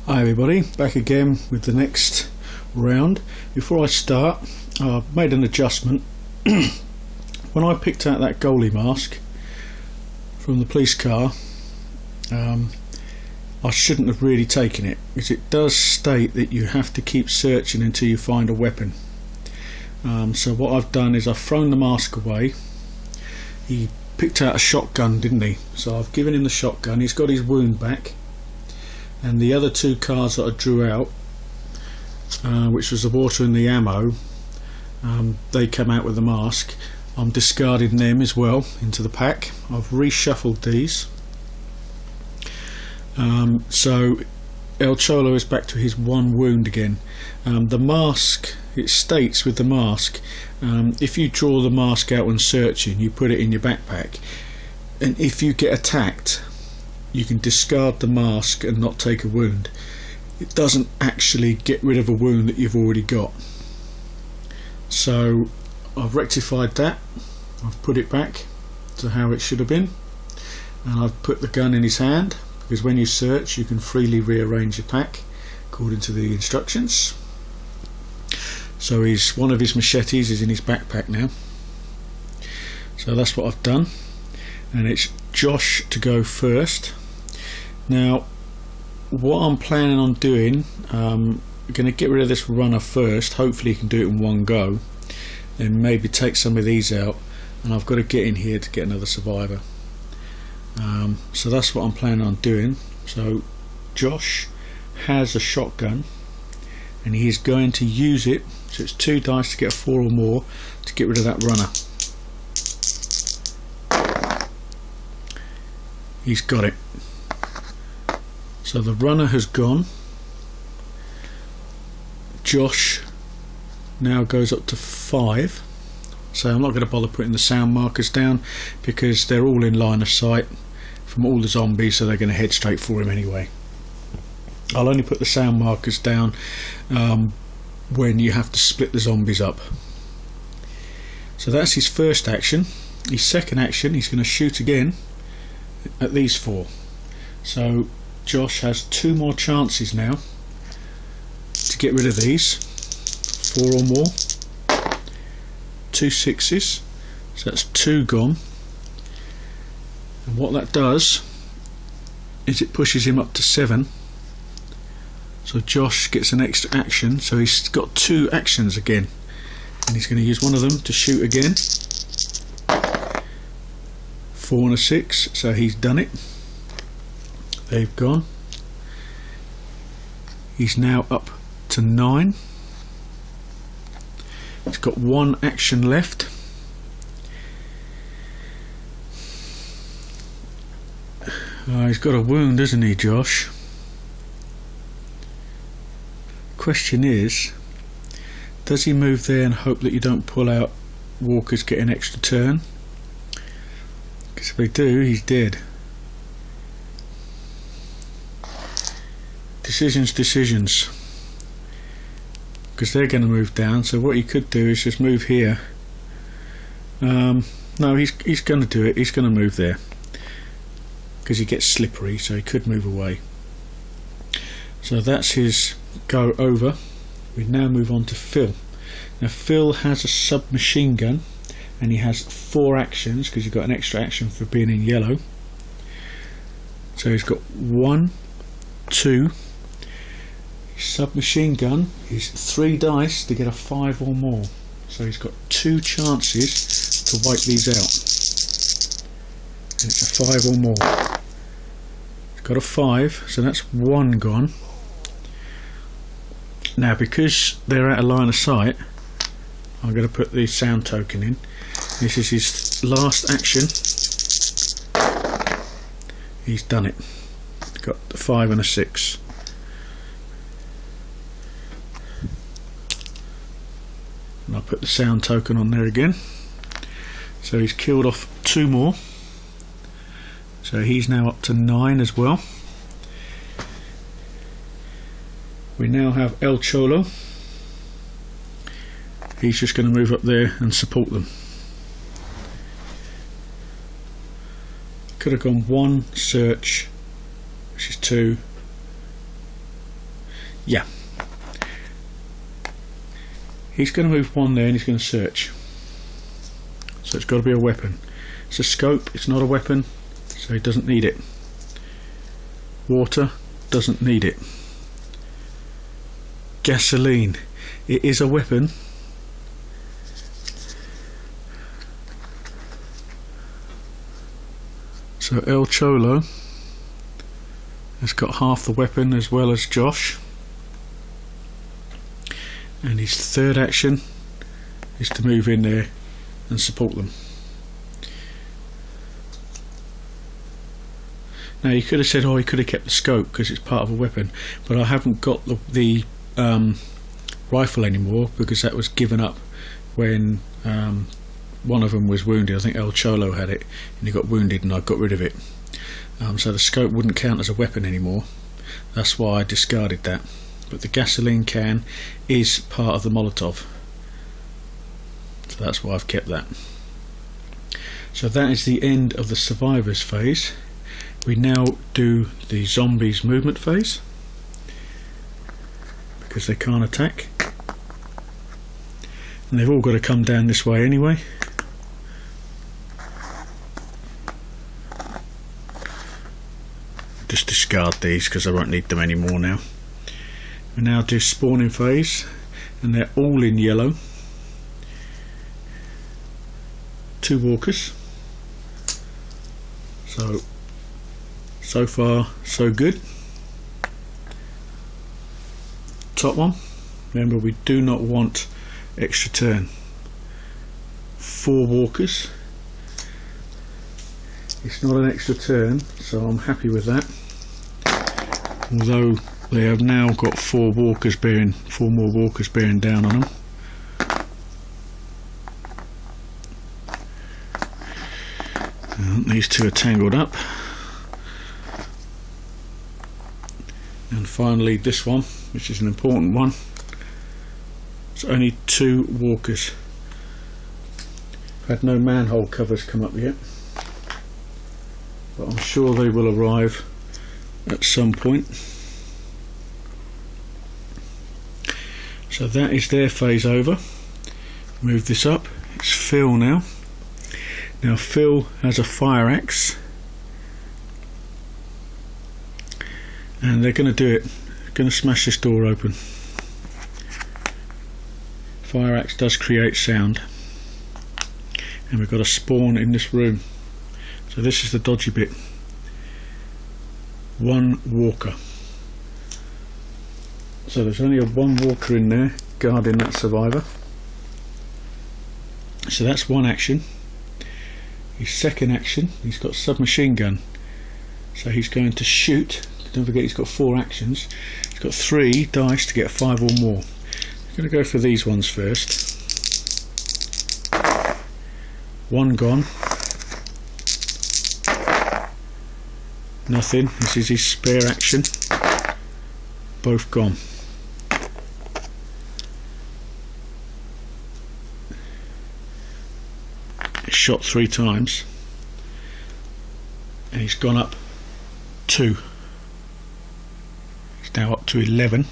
Hi everybody, back again with the next round. Before I start, I've made an adjustment. When I picked out that goalie mask from the police car, I shouldn't have really taken it, because it does state that you have to keep searching until you find a weapon. So what I've done is I've thrown the mask away. He picked out a shotgun, didn't he? So I've given him the shotgun. He's got his wound back. And the other two cards that I drew out, which was the water and the ammo, they come out with the mask. I'm discarding them as well into the pack. I've reshuffled these. So El Cholo is back to his one wound again. The mask, it states with the mask, if you draw the mask out when searching, you put it in your backpack, and if you get attacked, you can discard the mask and not take a wound. It doesn't actually get rid of a wound that you've already got. So I've rectified that. I've put it back to how it should have been, and I've put the gun in his hand, because when you search you can freely rearrange your pack according to the instructions. So one of his machetes is in his backpack now. So that's what I've done, and it's Josh to go first. Now what I'm planning on doing, I'm going to get rid of this runner first. Hopefully you can do it in one go, and maybe take some of these out, and I've got to get in here to get another survivor. So that's what I'm planning on doing. So Josh has a shotgun and he is going to use it, so it's 2 dice to get a 4 or more to get rid of that runner. He's got it. So the runner has gone. Josh now goes up to 5. So I'm not going to bother putting the sound markers down, because they're all in line of sight from all the zombies, so they're going to head straight for him anyway. I'll only put the sound markers down when you have to split the zombies up. So that's his first action. His second action, he's going to shoot again at these 4. So Josh has 2 more chances now to get rid of these. 4 or more. 2 6s, so that's 2 gone. And what that does is it pushes him up to 7. So Josh gets an extra action, so he's got 2 actions again, and he's going to use one of them to shoot again. 4 and a 6, so he's done it. They've gone. He's now up to 9. He's got 1 action left. He's got a wound, isn't he, Josh? Question is, does he move there and hope that you don't pull out walkers, get an extra turn? Because if they do, he's dead. Decisions. Because they're going to move down, so what he could do is just move here. No, he's going to do it. He's going to move there, because he gets slippery, so he could move away. So that's his go over. We now move on to Phil. Now Phil has a submachine gun, and he has 4 actions, because you've got an extra action for being in yellow. So he's got 1, 2. Submachine gun is 3 dice to get a 5 or more, so he's got 2 chances to wipe these out, and it's a 5 or more. He's got a 5, so that's 1 gone. Now because they're out of line of sight, I'm going to put the sound token in. This is his last action. He's done it. Got the 5 and a 6. And I'll put the sound token on there again. So he's killed off 2 more. So he's now up to 9 as well. We now have El Cholo. He's just going to move up there and support them. Could have gone 1 search, which is 2, Yeah. He's going to move one there and he's going to search. So it's got to be a weapon. It's a scope, it's not a weapon, so he doesn't need it. Water, doesn't need it. Gasoline, it is a weapon. So El Cholo has got half the weapon as well as Josh. And his third action is to move in there and support them. Now you could have said, oh, he could have kept the scope because it's part of a weapon, but I haven't got the rifle anymore because that was given up when one of them was wounded. I think El Cholo had it and he got wounded and I got rid of it. So the scope wouldn't count as a weapon anymore. That's why I discarded that. But the gasoline can is part of the Molotov, so that's why I've kept that. So that is the end of the survivors phase. We now do the zombies movement phase because they can't attack and they've all got to come down this way anyway. Just discard these because I won't need them anymore now. We now do spawning phase and they're all in yellow. 2 walkers. So far so good. Top one, remember we do not want extra turn. 4 walkers. It's not an extra turn, so I'm happy with that. Although they have now got 4 more walkers bearing down on them. And these 2 are tangled up. And finally this one, which is an important one. It's only 2 walkers. I've had no manhole covers come up yet, but I'm sure they will arrive at some point. So that is their phase over. Move this up. It's Phil now. Now Phil has a fire axe, and they're going to do it. They're going to smash this door open. Fire axe does create sound, and we've got a spawn in this room. So this is the dodgy bit. 1 walker. So there's only a 1 walker in there guarding that survivor. So that's 1 action. His second action, he's got submachine gun. So he's going to shoot. Don't forget he's got 4 actions. He's got 3 dice to get 5 or more. I'm going to go for these ones first. 1 gone. Nothing. This is his spare action. Both gone. Shot 3 times and he's gone up 2. He's now up to 11.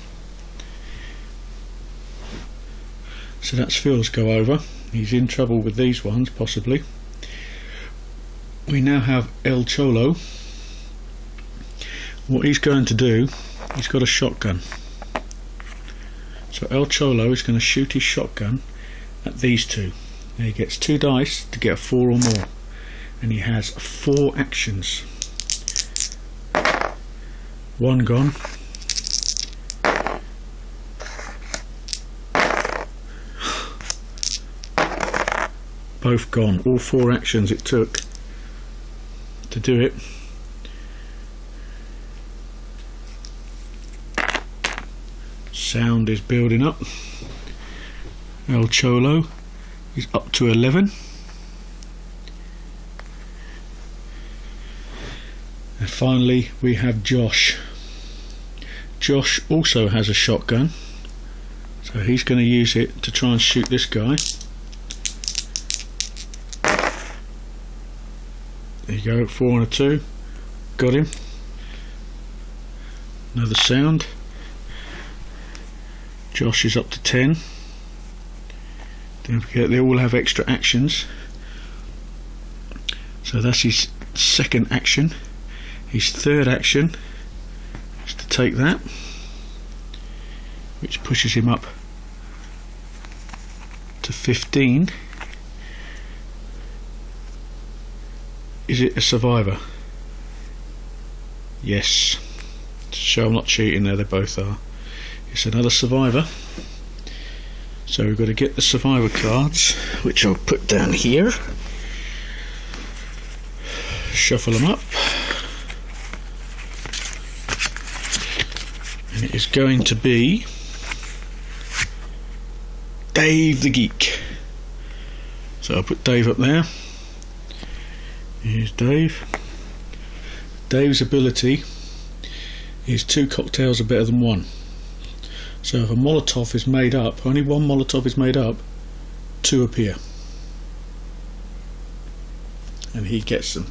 So that's Phil's go over. He's in trouble with these ones possibly. We now have El Cholo. What he's going to do, he's got a shotgun. So El Cholo is going to shoot his shotgun at these 2. Now he gets 2 dice to get a 4 or more, and he has 4 actions. 1 gone. Both gone. All 4 actions it took to do it. Sound is building up. El Cholo is up to 11. And finally we have Josh. Josh also has a shotgun, so he's going to use it to try and shoot this guy. There you go, 4 and a 2. Got him. Another sound. Josh is up to 10. Don't forget they all have extra actions. So that's his second action. His third action is to take that, which pushes him up to 15. Is it a survivor? Yes. To show I'm not cheating there, they both are. It's another survivor. So we've got to get the survivor cards, which I'll put down here. Shuffle them up. And it is going to be Dave the Geek. So I'll put Dave up there. Here's Dave. Dave's ability is 2 cocktails are better than 1. So if a Molotov is made up, only 1 Molotov is made up, 2 appear. And he gets them.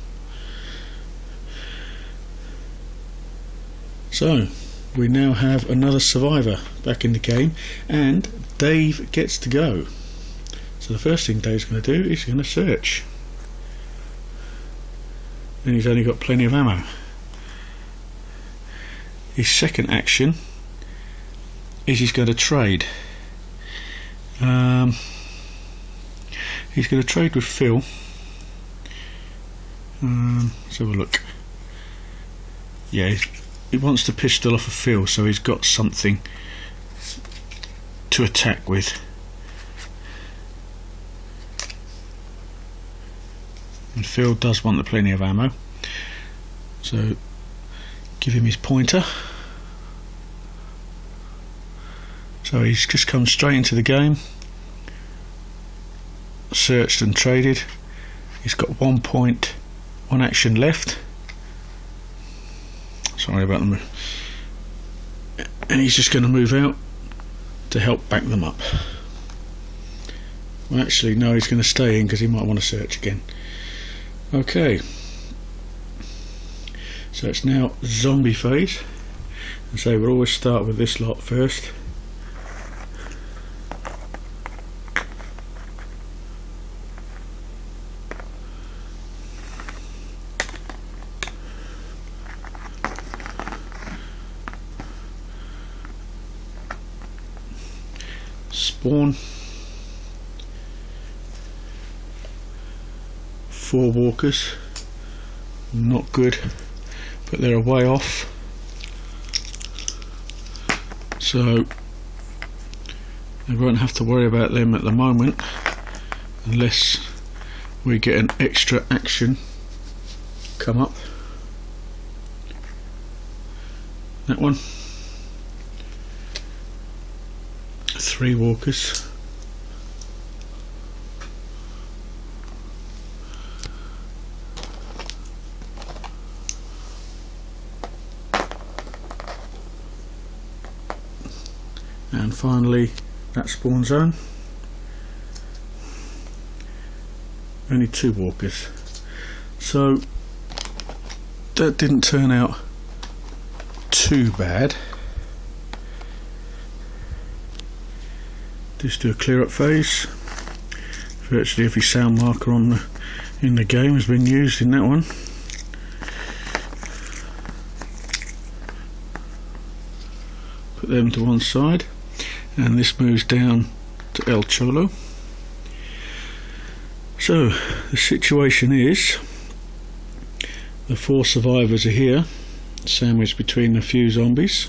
So we now have another survivor back in the game, and Dave gets to go. So the first thing Dave's going to do is going to search. And he's only got plenty of ammo. His second action is he's going to trade. He's going to trade with Phil. Let's have a look. Yeah, he wants to pistol off of Phil, so he's got something to attack with. And Phil does want the plenty of ammo, so give him his pointer. So he's just come straight into the game, searched and traded. He's got 1 point, 1 action left. Sorry about them. And he's just going to move out to help back them up. Well, actually no, he's going to stay in because he might want to search again. Okay, so it's now zombie phase, and so we'll always start with this lot first. Spawn 4 walkers, not good, but they're a way off, so we won't have to worry about them at the moment unless we get an extra action come up. That one, 3 walkers. And finally that spawn zone, only 2 walkers. So that didn't turn out too bad. Just do a clear up phase. Virtually every sound marker in the game has been used in that one. Put them to one side, and this moves down to El Cholo. So the situation is the 4 survivors are here, sandwiched between a few zombies.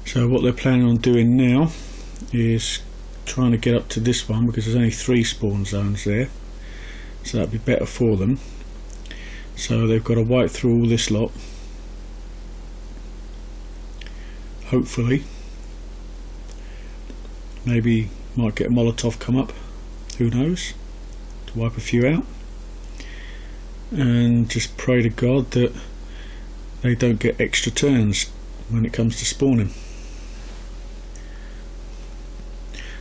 So what they're planning on doing now is trying to get up to this one, because there's only 3 spawn zones there, so that'd be better for them. So they've got to wipe through all this lot, hopefully. Maybe might get a Molotov come up, who knows, to wipe a few out, and just pray to God that they don't get extra turns when it comes to spawning.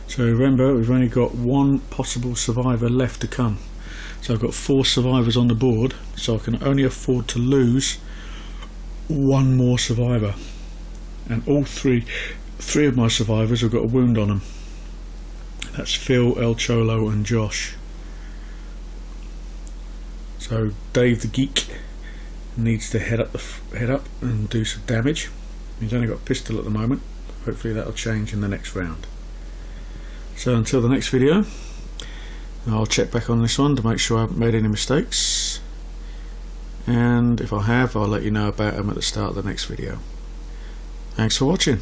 So remember, we've only got 1 possible survivor left to come. So I've got 4 survivors on the board, so I can only afford to lose 1 more survivor. and all three of my survivors have got a wound on them. That's Phil, El Cholo and Josh. So Dave the Geek needs to head up and do some damage. He's only got a pistol at the moment. Hopefully that'll change in the next round. So until the next video, I'll check back on this one to make sure I haven't made any mistakes, and if I have, I'll let you know about them at the start of the next video. Thanks for watching.